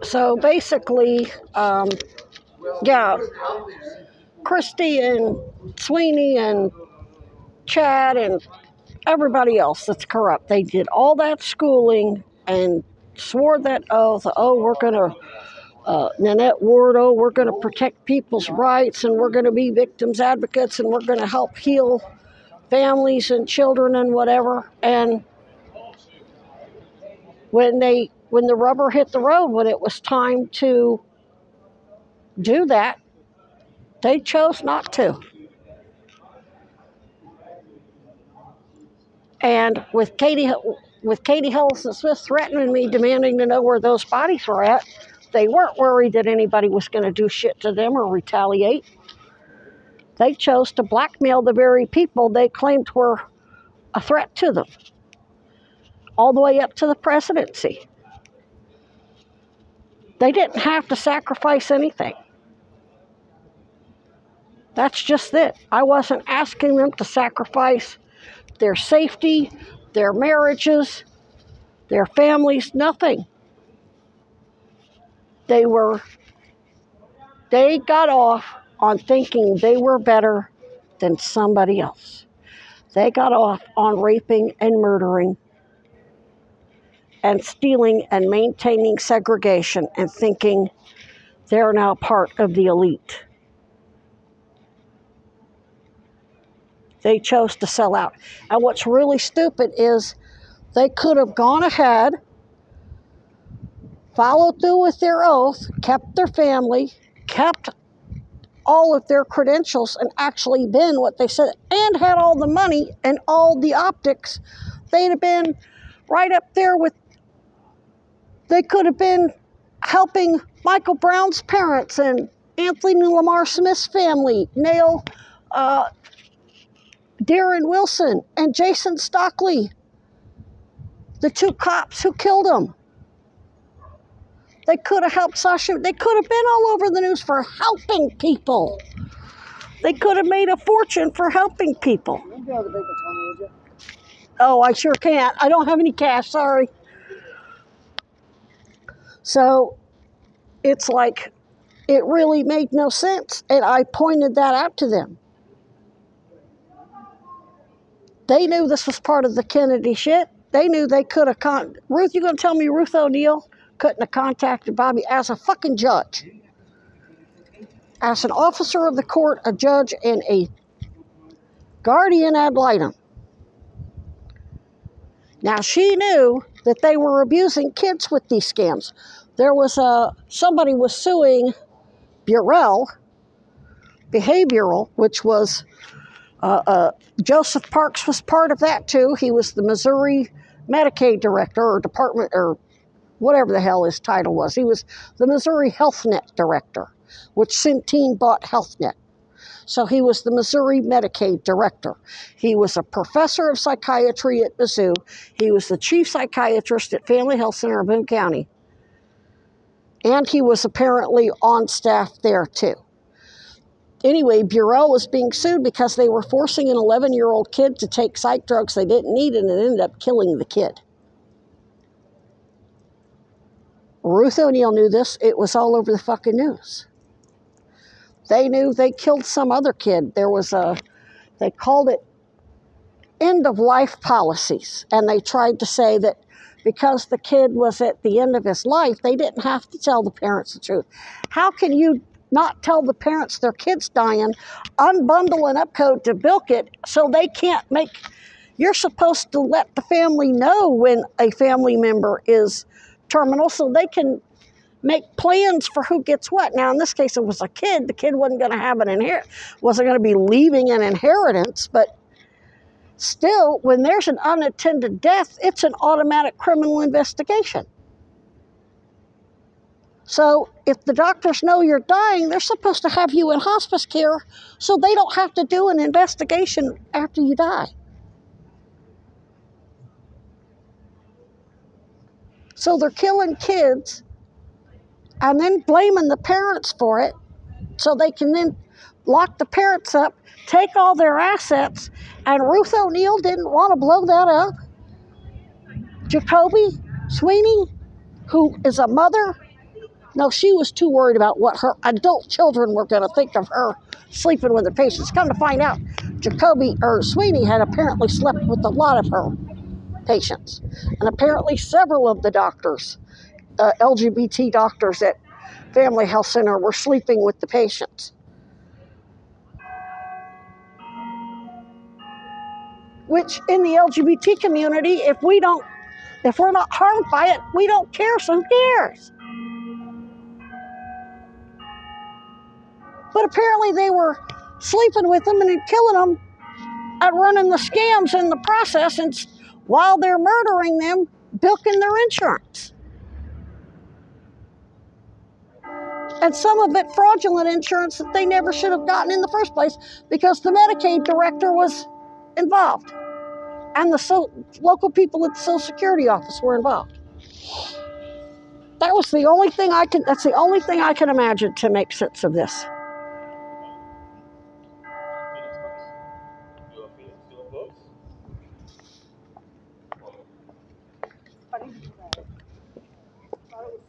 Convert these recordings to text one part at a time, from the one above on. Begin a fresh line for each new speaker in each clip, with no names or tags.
So basically, yeah, Christy and Sweeney and Chad and everybody else that's corrupt, they did all that schooling and swore that oath. Oh, we're going to, Nanette Ward, oh, we're going to protect people's rights and we're going to be victims advocates and we're going to help heal families and children and whatever. And when the rubber hit the road, when it was time to do that, they chose not to. And with Katie Hellison Smith threatening me, demanding to know where those bodies were at, they weren't worried that anybody was going to do shit to them or retaliate. They chose to blackmail the very people they claimed were a threat to them, all the way up to the presidency. They didn't have to sacrifice anything. That's just it. I wasn't asking them to sacrifice their safety, their marriages, their families, nothing. They got off on thinking they were better than somebody else. They got off on raping and murdering and stealing and maintaining segregation and thinking they're now part of the elite. They chose to sell out. And what's really stupid is they could have gone ahead, followed through with their oath, kept their family, kept all of their credentials and actually been what they said, and had all the money and all the optics. They'd have been right up there with, they could have been helping Michael Brown's parents and Anthony Lamar Smith's family nail Darren Wilson and Jason Stockley, the two cops who killed him. They could have helped Sasha. They could have been all over the news for helping people. They could have made a fortune for helping people. Oh, I sure can't. I don't have any cash, sorry. So it's like, it really made no sense. And I pointed that out to them. They knew this was part of the Kennedy shit. They knew they could have Ruth, you gonna tell me Ruth O'Neill couldn't have contacted Bobby as a fucking judge? As an officer of the court, a judge, and a guardian ad litem. Now, she knew that they were abusing kids with these scams. There was somebody was suing Behavioral, which was, Joseph Parks was part of that too. He was the Missouri Medicaid director or department or whatever the hell his title was. He was the Missouri HealthNet director, which Centene bought HealthNet. So he was the Missouri Medicaid director. He was a professor of psychiatry at Mizzou. He was the chief psychiatrist at Family Health Center of Boone County. And he was apparently on staff there too. Anyway, Burrell was being sued because they were forcing an 11-year-old kid to take psych drugs they didn't need, and it ended up killing the kid. Ruth O'Neill knew this. It was all over the fucking news. They knew they killed some other kid. There was they called it end-of-life policies, and they tried to say that because the kid was at the end of his life, they didn't have to tell the parents the truth. How can you not tell the parents their kid's dying, unbundle an upcode to bilk it so they can't make... You're supposed to let the family know when a family member is terminal so they can make plans for who gets what. Now, in this case, it was a kid. The kid wasn't going to have wasn't going to be leaving an inheritance, but still, when there's an unattended death, it's an automatic criminal investigation. So if the doctors know you're dying, they're supposed to have you in hospice care so they don't have to do an investigation after you die. So they're killing kids and then blaming the parents for it so they can then lock the parents up, take all their assets, and Ruth O'Neill didn't want to blow that up. Jacoby Sweeney, who is a mother No, she was too worried about what her adult children were going to think of her sleeping with the patients. Come to find out, Sweeney had apparently slept with a lot of her patients. And apparently several of the doctors, LGBT doctors at Family Health Center, were sleeping with the patients. Which in the LGBT community, if we're not harmed by it, we don't care, so who cares? But apparently they were sleeping with them and killing them and running the scams in the process, and while they're murdering them, bilking their insurance. And some of it fraudulent insurance that they never should have gotten in the first place because the Medicaid director was involved. And the local people at the Social Security office were involved. That's the only thing I can imagine to make sense of this.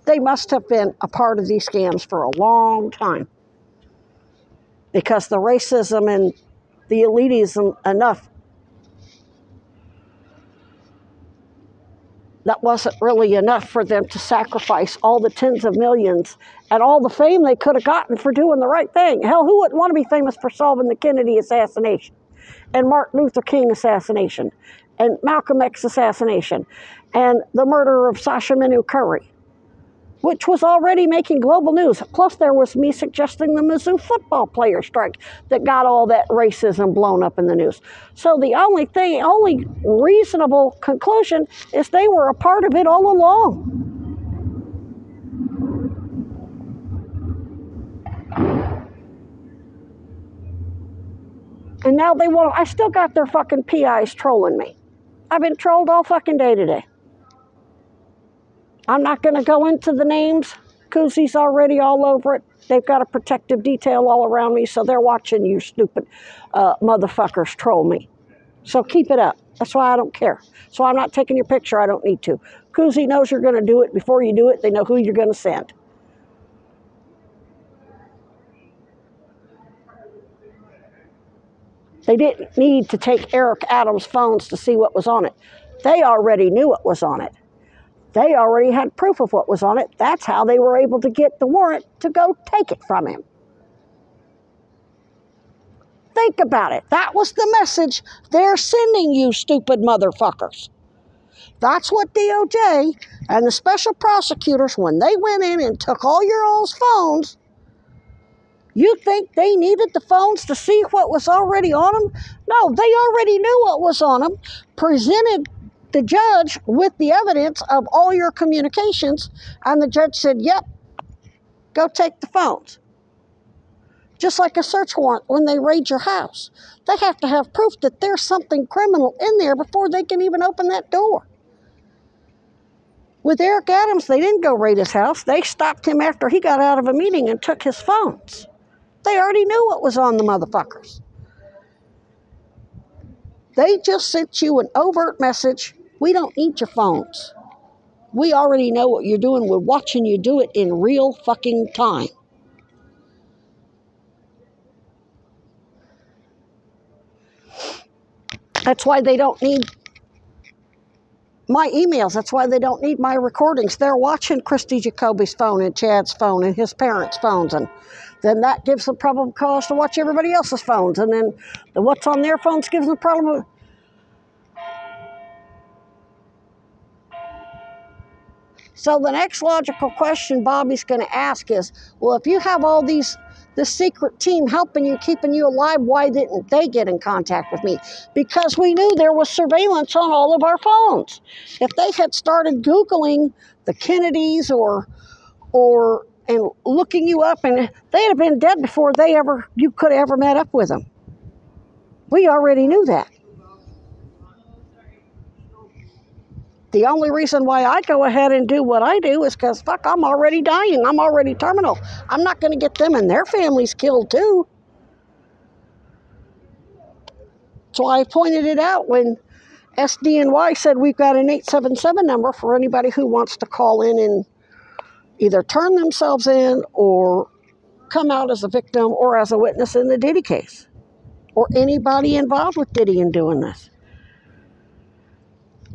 They must have been a part of these scams for a long time. Because the racism and the elitism enough, that wasn't really enough for them to sacrifice all the tens of millions and all the fame they could have gotten for doing the right thing. Hell, who wouldn't want to be famous for solving the Kennedy assassination and Martin Luther King assassination and Malcolm X assassination and the murder of Sasha Minu Curry, which was already making global news. Plus, there was me suggesting the Mizzou football player strike that got all that racism blown up in the news. So the only reasonable conclusion is they were a part of it all along. And now I still got their fucking PIs trolling me. I've been trolled all fucking day today. I'm not going to go into the names. Koozy's already all over it. They've got a protective detail all around me, so they're watching you stupid motherfuckers troll me. So keep it up. That's why I don't care. So I'm not taking your picture. I don't need to. Koozy knows you're going to do it. Before you do it, they know who you're going to send. They didn't need to take Eric Adams' phones to see what was on it. They already knew what was on it. They already had proof of what was on it. That's how they were able to get the warrant to go take it from him. Think about it. That was the message they're sending you, stupid motherfuckers. That's what DOJ and the special prosecutors, when they went in and took all your all's phones, you think they needed the phones to see what was already on them? No, they already knew what was on them, presented the judge with the evidence of all your communications, and the judge said, yep, go take the phones. Just like a search warrant when they raid your house. They have to have proof that there's something criminal in there before they can even open that door. With Eric Adams, they didn't go raid his house. They stopped him after he got out of a meeting and took his phones. They already knew what was on the motherfuckers. They just sent you an overt message. We don't need your phones. We already know what you're doing. We're watching you do it in real fucking time. That's why they don't need my emails. That's why they don't need my recordings. They're watching Christy Jacoby's phone and Chad's phone and his parents' phones. And then that gives them probable cause to watch everybody else's phones. And then what's on their phones gives them a problem. So the next logical question Bobby's going to ask is, well, if you have all this secret team helping you, keeping you alive, why didn't they get in contact with me? Because we knew there was surveillance on all of our phones. If they had started Googling the Kennedys and looking you up, and they'd have been dead before you could have ever met up with them. We already knew that. The only reason why I go ahead and do what I do is because, fuck, I'm already dying. I'm already terminal. I'm not going to get them and their families killed, too. So I pointed it out when SDNY said we've got an 877 number for anybody who wants to call in and either turn themselves in or come out as a victim or as a witness in the Diddy case, or anybody involved with Diddy in doing this.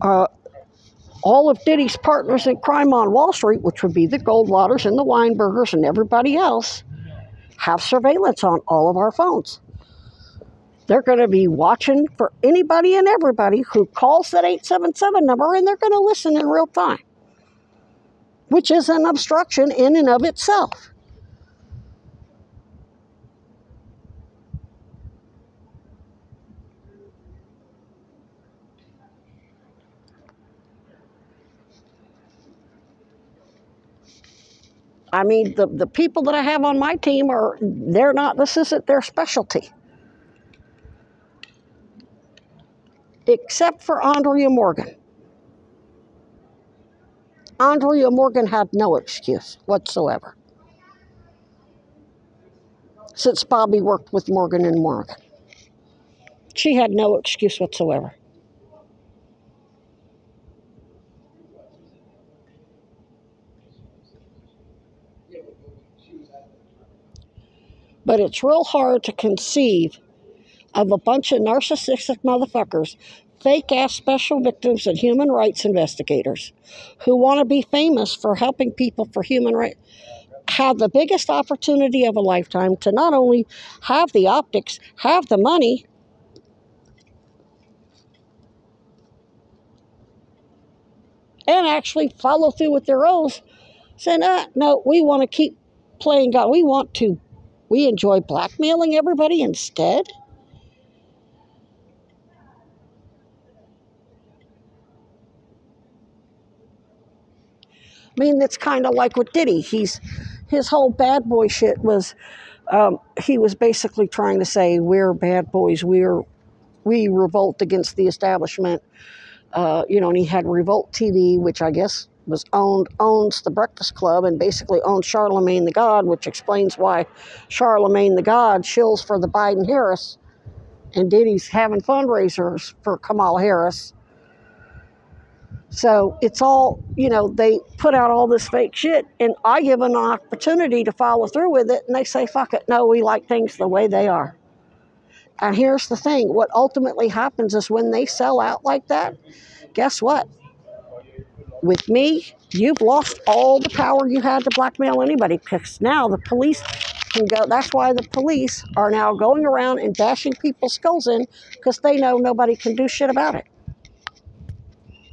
All of Diddy's partners in crime on Wall Street, which would be the Goldwaters and the Weinbergers and everybody else, have surveillance on all of our phones. They're going to be watching for anybody and everybody who calls that 877 number, and they're going to listen in real time, which is an obstruction in and of itself. I mean, the people that I have on my team this isn't their specialty. Except for Andrea Morgan. Andrea Morgan had no excuse whatsoever, since Bobby worked with Morgan and Morgan. She had no excuse whatsoever. But it's real hard to conceive of a bunch of narcissistic motherfuckers, fake-ass special victims and human rights investigators who want to be famous for helping people for human rights, have the biggest opportunity of a lifetime to not only have the optics, have the money, and actually follow through with their oaths, saying, no, we want to keep playing God. We enjoy blackmailing everybody instead. I mean, it's kind of like with Diddy. His whole bad boy shit was, he was basically trying to say, we're bad boys. We revolt against the establishment. And he had Revolt TV, which I guess owns the Breakfast Club and basically owns Charlemagne the God, which explains why Charlemagne the God shills for the Biden-Harris, and Diddy's having fundraisers for Kamala Harris. So it's all, they put out all this fake shit, and I give them an opportunity to follow through with it, and they say, fuck it, no, we like things the way they are. And here's the thing, what ultimately happens is when they sell out like that, guess what? With me, you've lost all the power you had to blackmail anybody, because now the police can go. That's why the police are now going around and bashing people's skulls in, because they know nobody can do shit about it.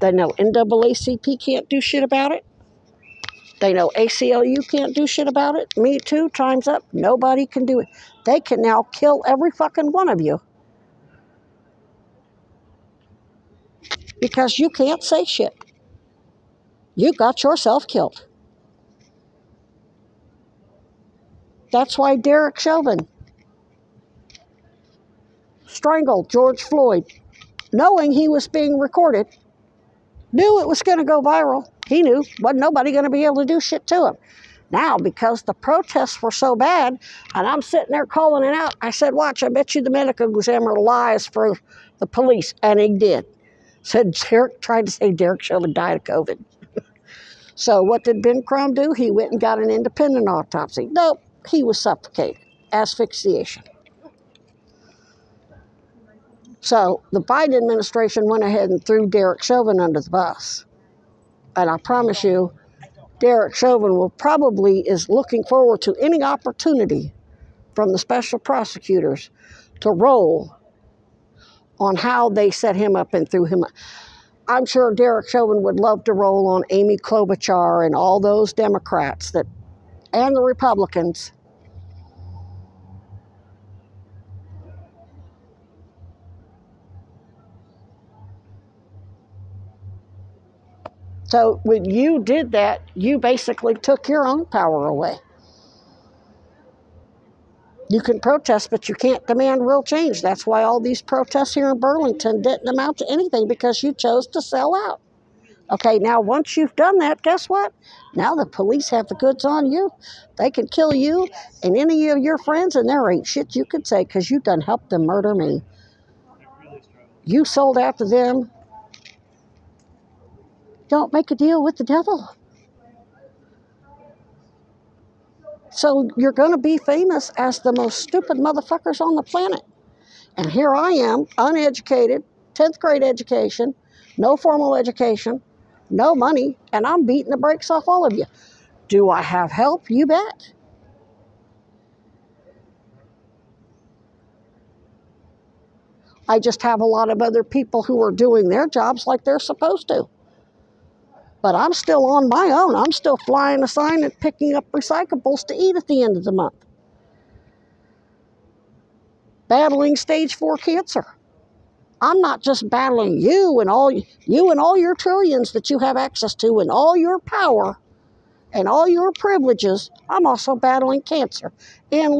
They know NAACP can't do shit about it. They know ACLU can't do shit about it. Me too, time's up. Nobody can do it. They can now kill every fucking one of you because you can't say shit. You got yourself killed. That's why Derek Chauvin strangled George Floyd, knowing he was being recorded, knew it was going to go viral. He knew wasn't nobody going to be able to do shit to him. Now, because the protests were so bad, and I'm sitting there calling it out, I said, watch, I bet you the medical examiner lies for the police. And he did. Tried to say Derek Chauvin died of COVID. So what did Ben Crumb do? He went and got an independent autopsy. Nope, he was suffocated, asphyxiation. So the Biden administration went ahead and threw Derek Chauvin under the bus. And I promise you, Derek Chauvin is looking forward to any opportunity from the special prosecutors to roll on how they set him up and threw him up. I'm sure Derek Chauvin would love to roll on Amy Klobuchar and all those Democrats and the Republicans. So when you did that, you basically took your own power away. You can protest, but you can't demand real change. That's why all these protests here in Burlington didn't amount to anything, because you chose to sell out. Okay, now once you've done that, guess what? Now the police have the goods on you. They can kill you and any of your friends, and there ain't shit you can say, because you done helped them murder me. You sold out to them. Don't make a deal with the devil. So you're going to be famous as the most stupid motherfuckers on the planet. And here I am, uneducated, 10th grade education, no formal education, no money, and I'm beating the brakes off all of you. Do I have help? You bet. I just have a lot of other people who are doing their jobs like they're supposed to. But I'm still on my own. I'm still flying a sign and picking up recyclables to eat at the end of the month. Battling stage 4 cancer. I'm not just battling you and all your trillions that you have access to and all your power and all your privileges. I'm also battling cancer and